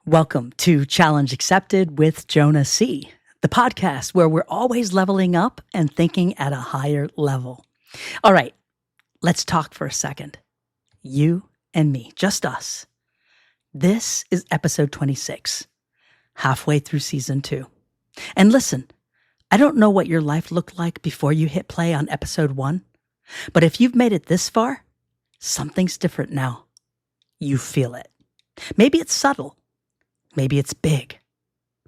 Welcome to Challenge Accepted with Jonah C., the podcast where we're always leveling up and thinking at a higher level. All right, let's talk for a second. You and me, just us. This is episode 26, halfway through season 2. And listen, I don't know what your life looked like before you hit play on episode 1, but if you've made it this far, something's different now. You feel it. Maybe it's subtle. Maybe it's big,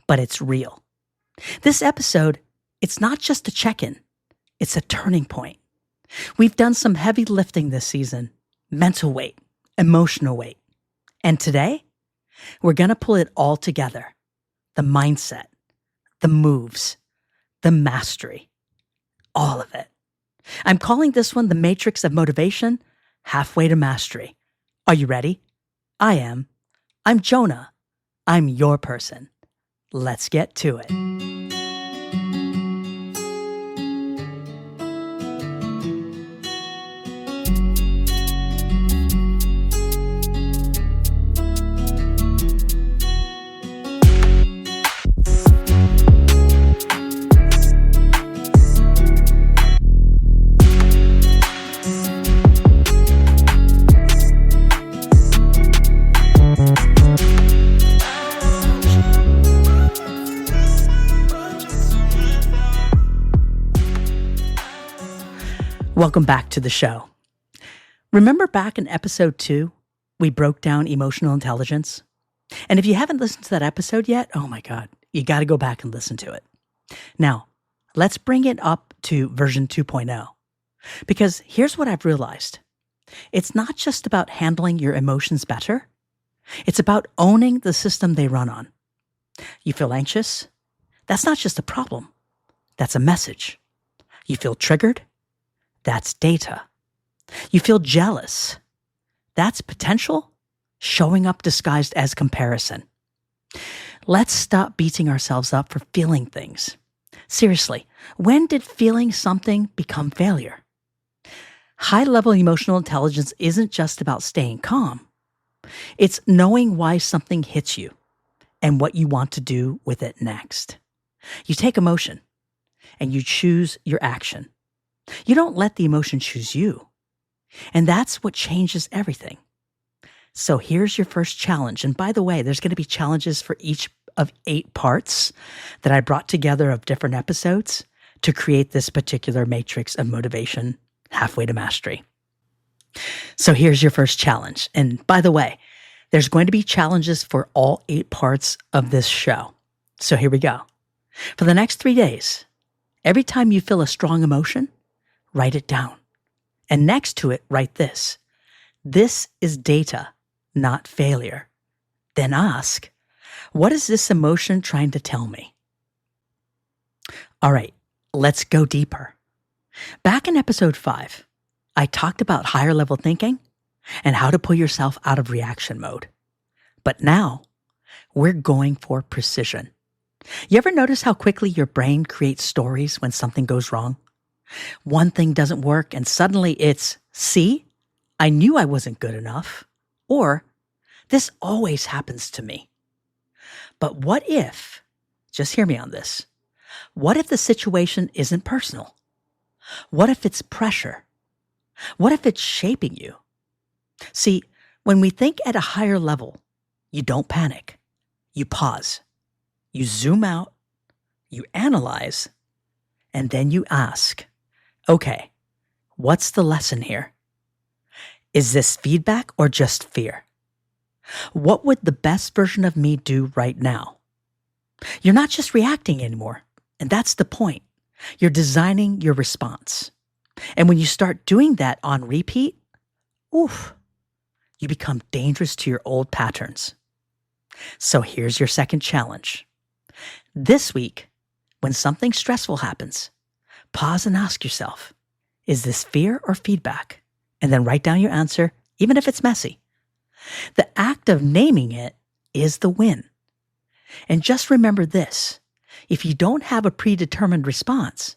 but it's real. This episode, it's not just a check-in. It's a turning point. We've done some heavy lifting this season, mental weight, emotional weight. And today, we're going to pull it all together. The mindset, the moves, the mastery, all of it. I'm calling this one the Matrix of Motivation, Halfway to Mastery. Are you ready? I am. I'm Jonah. I'm your person. Let's get to it. Welcome back to the show. Remember back in episode 2, we broke down emotional intelligence? And if you haven't listened to that episode yet, oh my God, you got to go back and listen to it. Now, let's bring it up to version 2.0. Because here's what I've realized. It's not just about handling your emotions better. It's about owning the system they run on. You feel anxious? That's not just a problem. That's a message. You feel triggered? That's data. You feel jealous. That's potential showing up disguised as comparison. Let's stop beating ourselves up for feeling things. Seriously, when did feeling something become failure? High-level emotional intelligence isn't just about staying calm. It's knowing why something hits you and what you want to do with it next. You take emotion and you choose your action. You don't let the emotion choose you. And that's what changes everything. So here's your first challenge. And by the way, there's going to be challenges for each of 8 parts that I brought together of different episodes to create this particular matrix of motivation, halfway to mastery. So here's your first challenge. And by the way, there's going to be challenges for all 8 parts of this show. So here we go. For the next 3 days, every time you feel a strong emotion, write it down. And next to it, write this. This is data, not failure. Then ask, what is this emotion trying to tell me? All right, let's go deeper. Back in episode 5, I talked about higher level thinking and how to pull yourself out of reaction mode. But now, we're going for precision. You ever notice how quickly your brain creates stories when something goes wrong? One thing doesn't work and suddenly it's, see, I knew I wasn't good enough. Or, this always happens to me. But what if, just hear me on this, what if the situation isn't personal? What if it's pressure? What if it's shaping you? See, when we think at a higher level, you don't panic. You pause. You zoom out. You analyze. And then you ask, okay, what's the lesson here? Is this feedback or just fear? What would the best version of me do right now? You're not just reacting anymore, and that's the point. You're designing your response. And when you start doing that on repeat, you become dangerous to your old patterns. So here's your second challenge. This week, when something stressful happens, pause and ask yourself, is this fear or feedback? And then write down your answer, even if it's messy. The act of naming it is the win. And just remember this, if you don't have a predetermined response,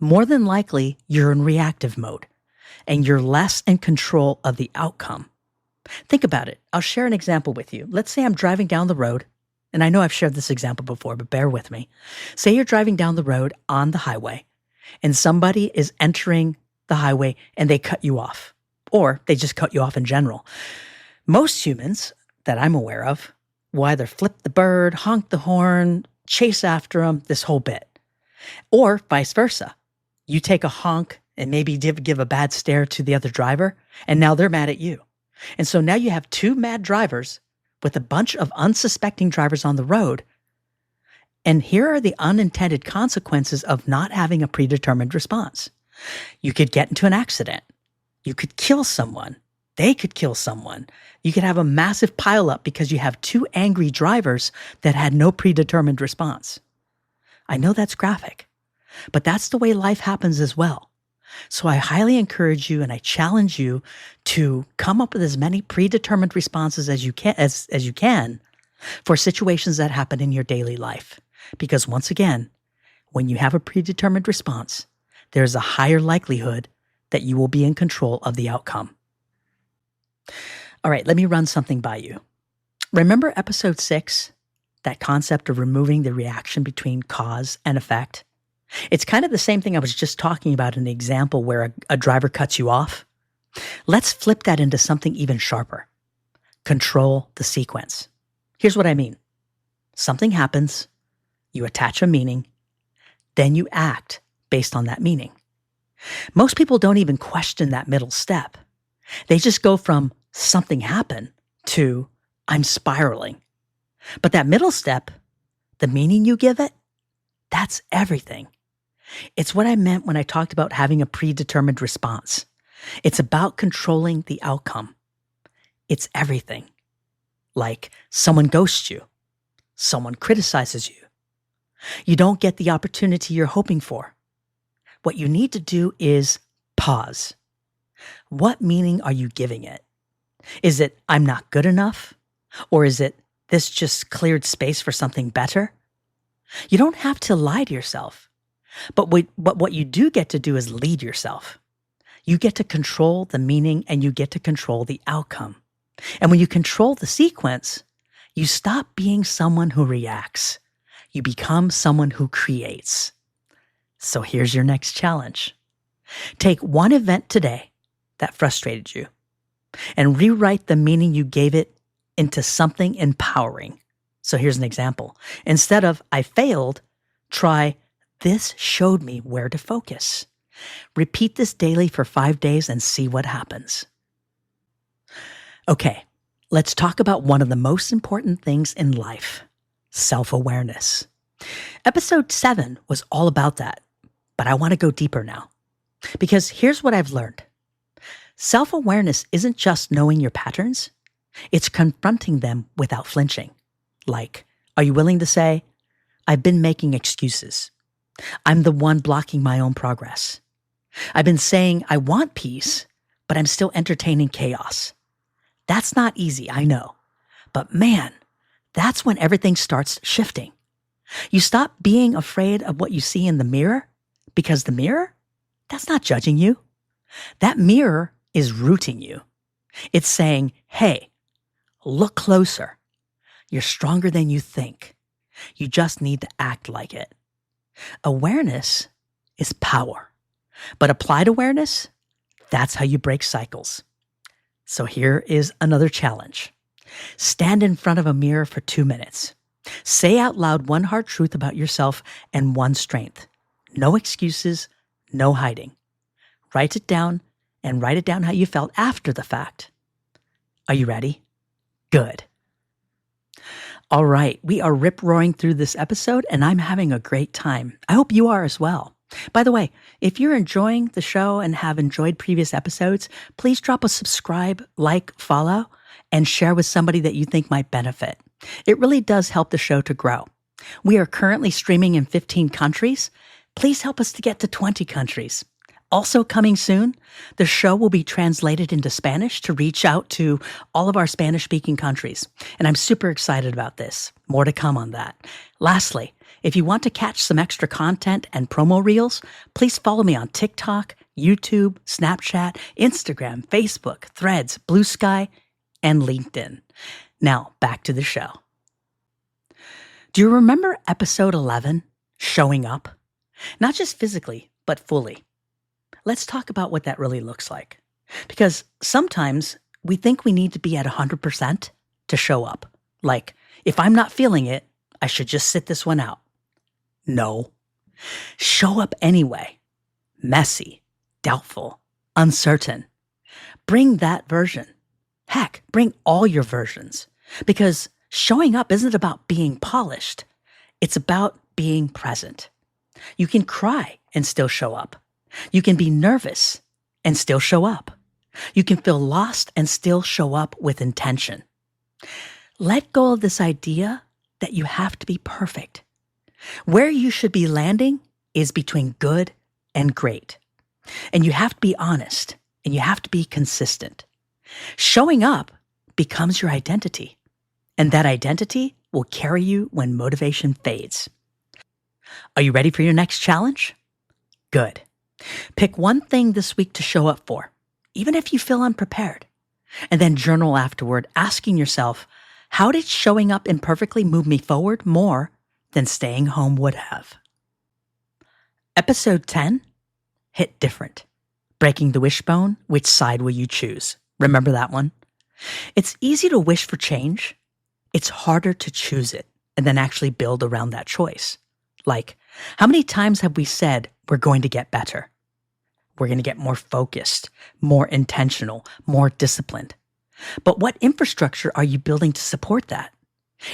more than likely you're in reactive mode and you're less in control of the outcome. Think about it. I'll share an example with you. Let's say I'm driving down the road And I know I've shared this example before, but bear with me. Say you're driving down the road on the highway and somebody is entering the highway and they cut you off, or they just cut you off in general. Most humans that I'm aware of will either flip the bird, honk the horn, chase after them, this whole bit. Or vice versa. You take a honk and maybe give a bad stare to the other driver, and now they're mad at you. And so now you have two mad drivers with a bunch of unsuspecting drivers on the road. And here are the unintended consequences of not having a predetermined response. You could get into an accident. You could kill someone. They could kill someone. You could have a massive pileup because you have two angry drivers that had no predetermined response. I know that's graphic, but that's the way life happens as well. So I highly encourage you and I challenge you to come up with as many predetermined responses as you can for situations that happen in your daily life. Because once again, when you have a predetermined response, there's a higher likelihood that you will be in control of the outcome. All right, let me run something by you. Remember episode 6, that concept of removing the reaction between cause and effect? It's kind of the same thing I was just talking about in the example where a driver cuts you off. Let's flip that into something even sharper. Control the sequence. Here's what I mean. Something happens, you attach a meaning, then you act based on that meaning. Most people don't even question that middle step. They just go from something happened to I'm spiraling. But that middle step, the meaning you give it, that's everything. It's what I meant when I talked about having a predetermined response. It's about controlling the outcome. It's everything. Like someone ghosts you. Someone criticizes you. You don't get the opportunity you're hoping for. What you need to do is pause. What meaning are you giving it? Is it I'm not good enough? Or is it this just cleared space for something better? You don't have to lie to yourself. But what you do get to do is lead yourself. You get to control the meaning and you get to control the outcome. And when you control the sequence, you stop being someone who reacts. You become someone who creates. So here's your next challenge. Take one event today that frustrated you and rewrite the meaning you gave it into something empowering. So here's an example. Instead of I failed, try this showed me where to focus. Repeat this daily for 5 days and see what happens. Okay, let's talk about one of the most important things in life, self-awareness. Episode 7 was all about that, but I want to go deeper now. Because here's what I've learned. Self-awareness isn't just knowing your patterns, it's confronting them without flinching. Like, are you willing to say, I've been making excuses. I'm the one blocking my own progress. I've been saying I want peace, but I'm still entertaining chaos. That's not easy, I know. But man, that's when everything starts shifting. You stop being afraid of what you see in the mirror, because the mirror, that's not judging you. That mirror is rooting you. It's saying, hey, look closer. You're stronger than you think. You just need to act like it. Awareness is power, but applied awareness, that's how you break cycles. So here is another challenge. Stand in front of a mirror for 2 minutes. Say out loud one hard truth about yourself and one strength. No excuses, no hiding. Write it down and write it down how you felt after the fact. Are you ready? Good. All right, we are rip-roaring through this episode, and I'm having a great time. I hope you are as well. By the way, if you're enjoying the show and have enjoyed previous episodes, please drop a subscribe, like, follow, and share with somebody that you think might benefit. It really does help the show to grow. We are currently streaming in 15 countries. Please help us to get to 20 countries. Also coming soon, the show will be translated into Spanish to reach out to all of our Spanish-speaking countries. And I'm super excited about this. More to come on that. Lastly, if you want to catch some extra content and promo reels, please follow me on TikTok, YouTube, Snapchat, Instagram, Facebook, Threads, Blue Sky, and LinkedIn. Now, back to the show. Do you remember episode 11, showing up? Not just physically, but fully. Let's talk about what that really looks like. Because sometimes we think we need to be at 100% to show up. Like, if I'm not feeling it, I should just sit this one out. No. Show up anyway. Messy, doubtful, uncertain. Bring that version. Heck, bring all your versions. Because showing up isn't about being polished. It's about being present. You can cry and still show up. You can be nervous and still show up. You can feel lost and still show up with intention. Let go of this idea that you have to be perfect. Where you should be landing is between good and great. And you have to be honest and you have to be consistent. Showing up becomes your identity. And that identity will carry you when motivation fades. Are you ready for your next challenge? Good. Pick one thing this week to show up for, even if you feel unprepared. And then journal afterward, asking yourself, how did showing up imperfectly move me forward more than staying home would have? Episode 10, hit different. Breaking the wishbone, which side will you choose? Remember that one? It's easy to wish for change. It's harder to choose it and then actually build around that choice. Like, how many times have we said we're going to get better? We're going to get more focused, more intentional, more disciplined. But what infrastructure are you building to support that?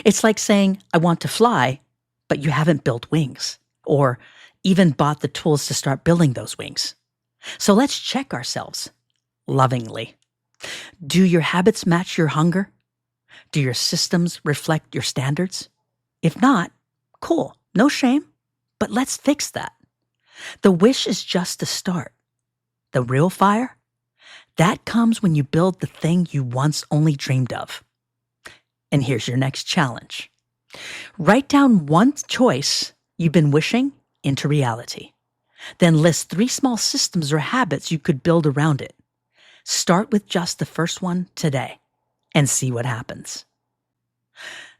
It's like saying, I want to fly, but you haven't built wings or even bought the tools to start building those wings. So let's check ourselves lovingly. Do your habits match your hunger? Do your systems reflect your standards? If not, cool, no shame, but let's fix that. The wish is just the start. The real fire? That comes when you build the thing you once only dreamed of. And here's your next challenge. Write down one choice you've been wishing into reality. Then list 3 small systems or habits you could build around it. Start with just the first one today and see what happens.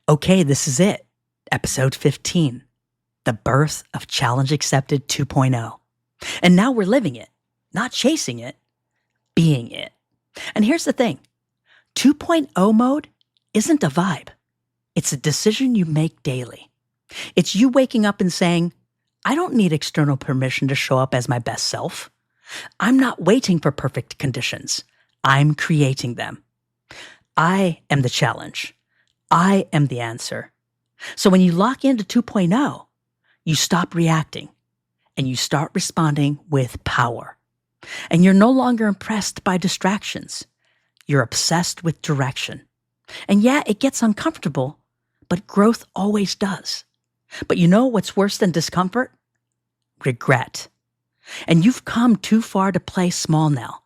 Okay, this is it. Episode 15, the birth of Challenge Accepted 2.0. And now we're living it, not chasing it, being it. And here's the thing, 2.0 mode isn't a vibe. It's a decision you make daily. It's you waking up and saying, I don't need external permission to show up as my best self. I'm not waiting for perfect conditions. I'm creating them. I am the challenge. I am the answer. So when you lock into 2.0, you stop reacting and you start responding with power. And you're no longer impressed by distractions. You're obsessed with direction. And yeah, it gets uncomfortable, but growth always does. But you know what's worse than discomfort? Regret. And you've come too far to play small now.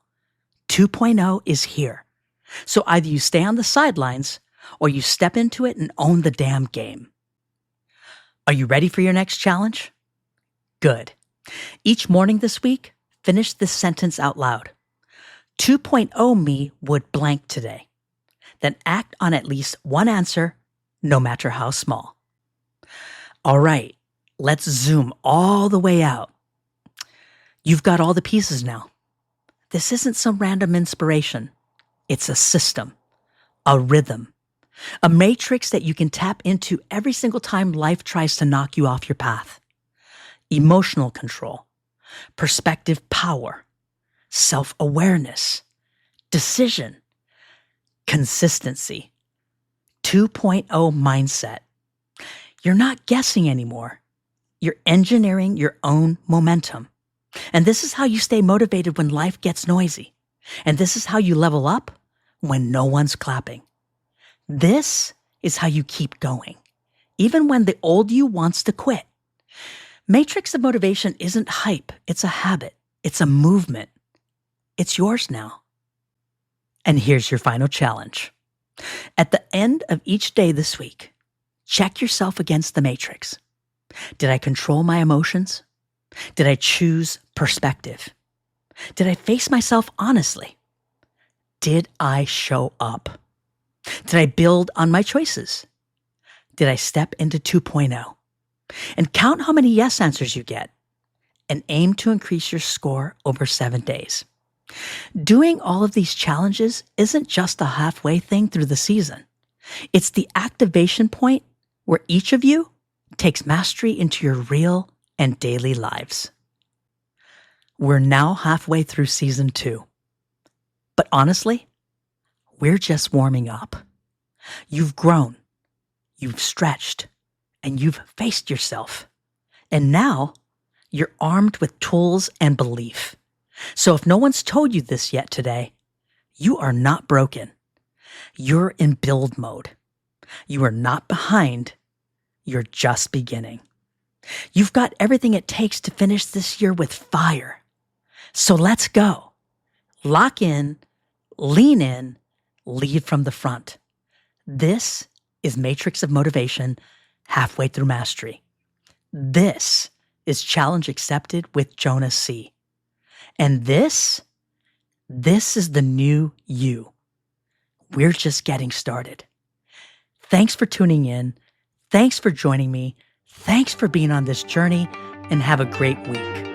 2.0 is here. So either you stay on the sidelines or you step into it and own the damn game. Are you ready for your next challenge? Good. Each morning this week, finish this sentence out loud. 2.0 me would blank today. Then act on at least one answer, no matter how small. All right, let's zoom all the way out. You've got all the pieces now. This isn't some random inspiration. It's a system, a rhythm, a matrix that you can tap into every single time life tries to knock you off your path. Emotional control, perspective power, self-awareness, decision, consistency, 2.0 mindset. You're not guessing anymore. You're engineering your own momentum. And this is how you stay motivated when life gets noisy. And this is how you level up when no one's clapping. This is how you keep going, even when the old you wants to quit. Matrix of motivation isn't hype. It's a habit. It's a movement. It's yours now. And here's your final challenge. At the end of each day this week, check yourself against the matrix. Did I control my emotions? Did I choose perspective? Did I face myself honestly? Did I show up? Did I build on my choices? did I step into 2.0? And count how many yes answers you get, and aim to increase your score over 7 days. Doing all of these challenges isn't just a halfway thing through the season. It's the activation point where each of you takes mastery into your real and daily lives. We're now halfway through season 2. But honestly, we're just warming up. You've grown, you've stretched, and you've faced yourself. And now you're armed with tools and belief. So if no one's told you this yet today, you are not broken. You're in build mode. You are not behind. You're just beginning. You've got everything it takes to finish this year with fire. So let's go. Lock in, lean in, lead from the front. This is Matrix of Motivation, halfway through mastery. This is Challenge Accepted with Jonah C. And this is the new you. We're just getting started. Thanks for tuning in. Thanks for joining me. Thanks for being on this journey, and have a great week.